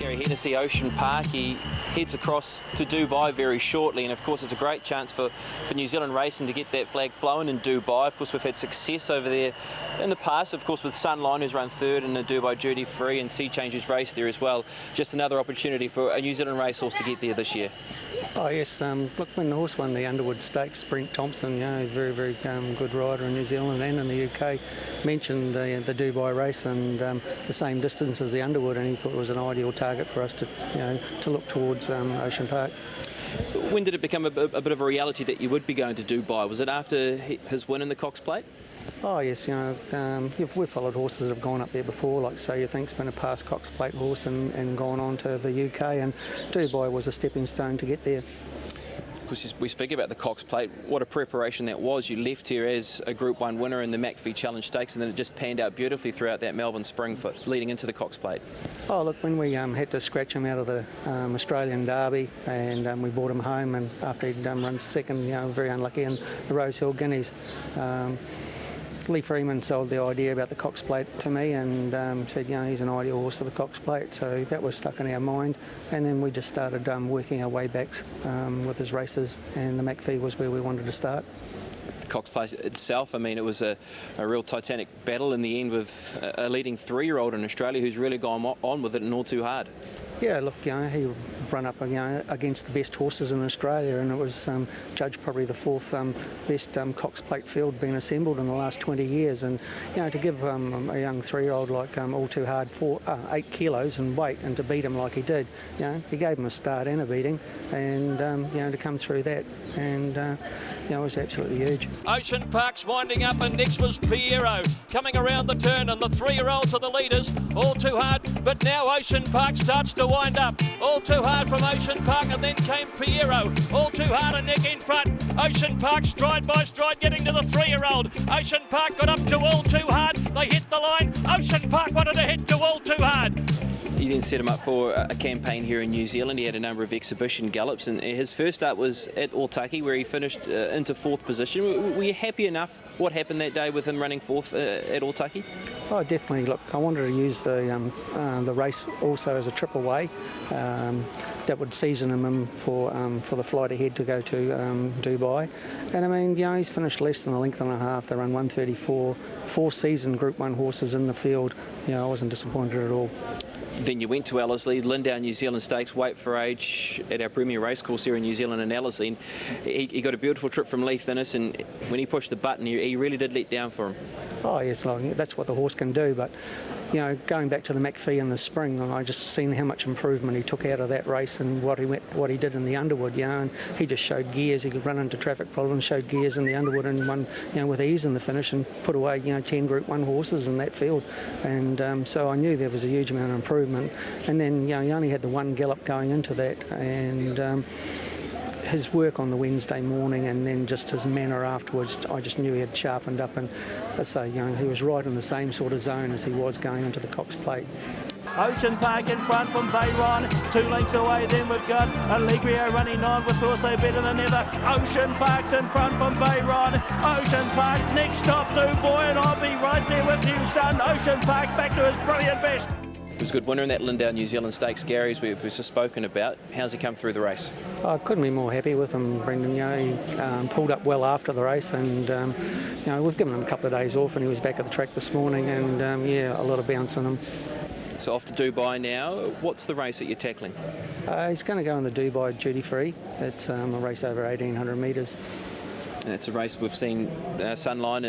Gary Hennessy, Ocean Park. He heads across to Dubai very shortly, and of course it's a great chance for New Zealand racing to get that flag flown in Dubai. Of course we've had success over there in the past, of course with Sunline, who's run third in the Dubai Duty Free, and Sea Change's race there as well. Just another opportunity for a New Zealand racehorse to get there this year. Oh yes, look, when the horse won the Underwood Stakes, Brent Thompson, you know, very good rider in New Zealand and in the UK, mentioned the Dubai race and the same distance as the Underwood, and he thought it was an ideal target for us to, you know, to look towards Ocean Park. When did it become a bit of a reality that you would be going to Dubai? Was it after his win in the Cox Plate? Oh yes, you know, we've followed horses that have gone up there before, like So You Think's been a past Cox Plate horse and gone on to the UK, and Dubai was a stepping stone to get there. Of course, we speak about the Cox Plate, what a preparation that was. You left here as a Group 1 winner in the McPhee Challenge Stakes, and then it just panned out beautifully throughout that Melbourne Spring for leading into the Cox Plate. Oh, look, when we had to scratch him out of the Australian Derby, and we brought him home, and after he'd run second, you know, very unlucky in the Rosehill Guineas. Lee Freeman sold the idea about the Cox Plate to me and said, you know, he's an ideal horse for the Cox Plate, so that was stuck in our mind, and then we just started working our way back with his races, and the McPhee was where we wanted to start. The Cox Plate itself, I mean, it was a real titanic battle in the end with a leading 3-year-old in Australia who's really gone on with it and all too hard. Yeah, look, you know, he run up, you know, against the best horses in Australia, and it was judged probably the fourth best Cox Plate field being assembled in the last 20 years. And you know, to give a young 3-year-old like All Too Hard 8 kilos in weight and to beat him like he did, you know, he gave him a start and a beating, and you know, to come through that, and you know, it was absolutely huge. Ocean Park's winding up, and next was Piero coming around the turn, and the 3-year-olds are the leaders. All Too Hard, but now Ocean Park starts to wind up. All Too Hard from Ocean Park, and then came Piero. All Too Hard a neck in front. Ocean Park stride by stride getting to the 3-year-old. Ocean Park got up to All Too Hard. They hit the line. Ocean Park wanted to head to All Too Hard. You then set him up for a campaign here in New Zealand. He had a number of exhibition gallops, and his first start was at Autaki, where he finished into 4th position. Were you happy enough what happened that day with him running 4th at Autaki? Oh, definitely. Look, I wanted to use the race also as a trip away. That would season him for the flight ahead to go to Dubai. And I mean, you know, he's finished less than a length and a half. They run 134, 4 seasoned Group 1 horses in the field. You know, I wasn't disappointed at all. Then you went to Ellerslie, Lindau New Zealand Stakes, weight for age at our premier racecourse here in New Zealand in Ellerslie. He got a beautiful trip from Lee Finnis, and when he pushed the button, he really did let down for him. Oh yes, that's what the horse can do, but you know, going back to the McPhee in the spring, I just seen how much improvement he took out of that race and what he did in the Underwood, you know, and he just showed gears. He could run into traffic problems, showed gears in the Underwood, and won, you know, with ease in the finish, and put away, you know, 10 Group 1 horses in that field. And so I knew there was a huge amount of improvement. And then, you know, he only had the 1 gallop going into that, and his work on the Wednesday morning and then just his manner afterwards, I just knew he had sharpened up, and I say, you know, he was right in the same sort of zone as he was going into the Cox Plate. Ocean Park in front from Bayron, 2 lengths away. Then we've got Allegrio running on with also better than ever. Ocean Park's in front from Bayron. Ocean Park next stop Dubai, and I'll be right there with you, son. Ocean Park back to his brilliant best. He was a good winner in that Lindau New Zealand Stakes, Gary, as we've just spoken about. How's he come through the race? I couldn't be more happy with him, Brendan. You know, he pulled up well after the race, and you know, we've given him a couple of days off, and he was back at the track this morning, and yeah, a lot of bounce in him. So off to Dubai now. What's the race that you're tackling? He's going to go in the Dubai Duty Free. It's a race over 1,800 metres. And it's a race we've seen Sunline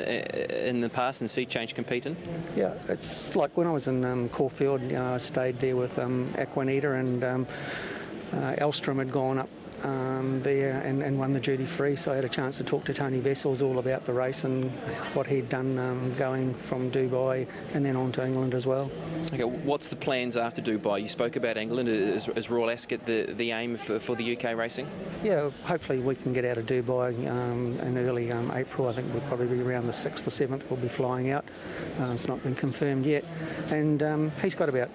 in the past and Sea Change compete in? Yeah, it's like when I was in Caulfield, you know, I stayed there with Aquanita, and Elstrom had gone up there and won the duty free, so I had a chance to talk to Tony Vessels all about the race and what he'd done going from Dubai and then on to England as well. Okay, what's the plans after Dubai? You spoke about England. Is Royal Ascot the aim for the UK racing? Yeah, hopefully we can get out of Dubai in early April. I think we'll probably be around the 6th or 7th we'll be flying out. It's not been confirmed yet. And he's got about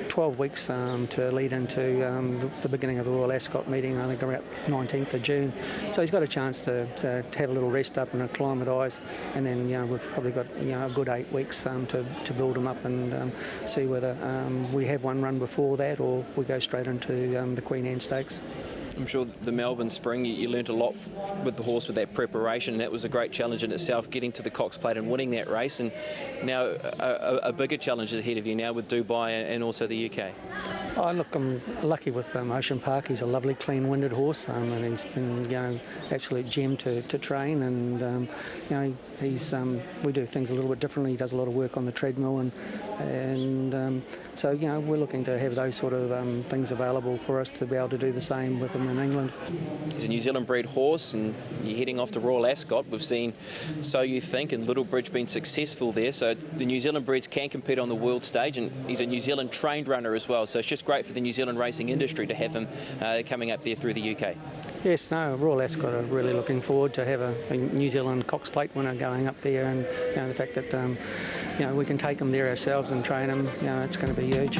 12 weeks to lead into the beginning of the Royal Ascot meeting. meeting, I think, around 19th of June. So he's got a chance to have a little rest up and acclimatise, and then we've probably got a good 8 weeks to build him up and see whether we have one run before that or we go straight into the Queen Anne Stakes. I'm sure the Melbourne Spring, you learnt a lot with the horse with that preparation, and that was a great challenge in itself, getting to the Cox Plate and winning that race. And now a bigger challenge is ahead of you now with Dubai and also the UK. Oh, look, I'm lucky with Ocean Park. He's a lovely, clean-winded horse, and he's been, absolute gem to train. And he's we do things a little bit differently. He does a lot of work on the treadmill, and so we're looking to have those sort of things available for us to be able to do the same with him in England. He's a New Zealand-bred horse, and you're heading off to Royal Ascot. We've seen So You Think and Little Bridge been successful there, so the New Zealand breds can compete on the world stage, and he's a New Zealand trained runner as well, so it's just great for the New Zealand racing industry to have him coming up there through the UK. Yes, no, Royal Ascot are really looking forward to have a New Zealand Cox Plate winner going up there, and the fact that we can take him there ourselves and train him, it's going to be huge.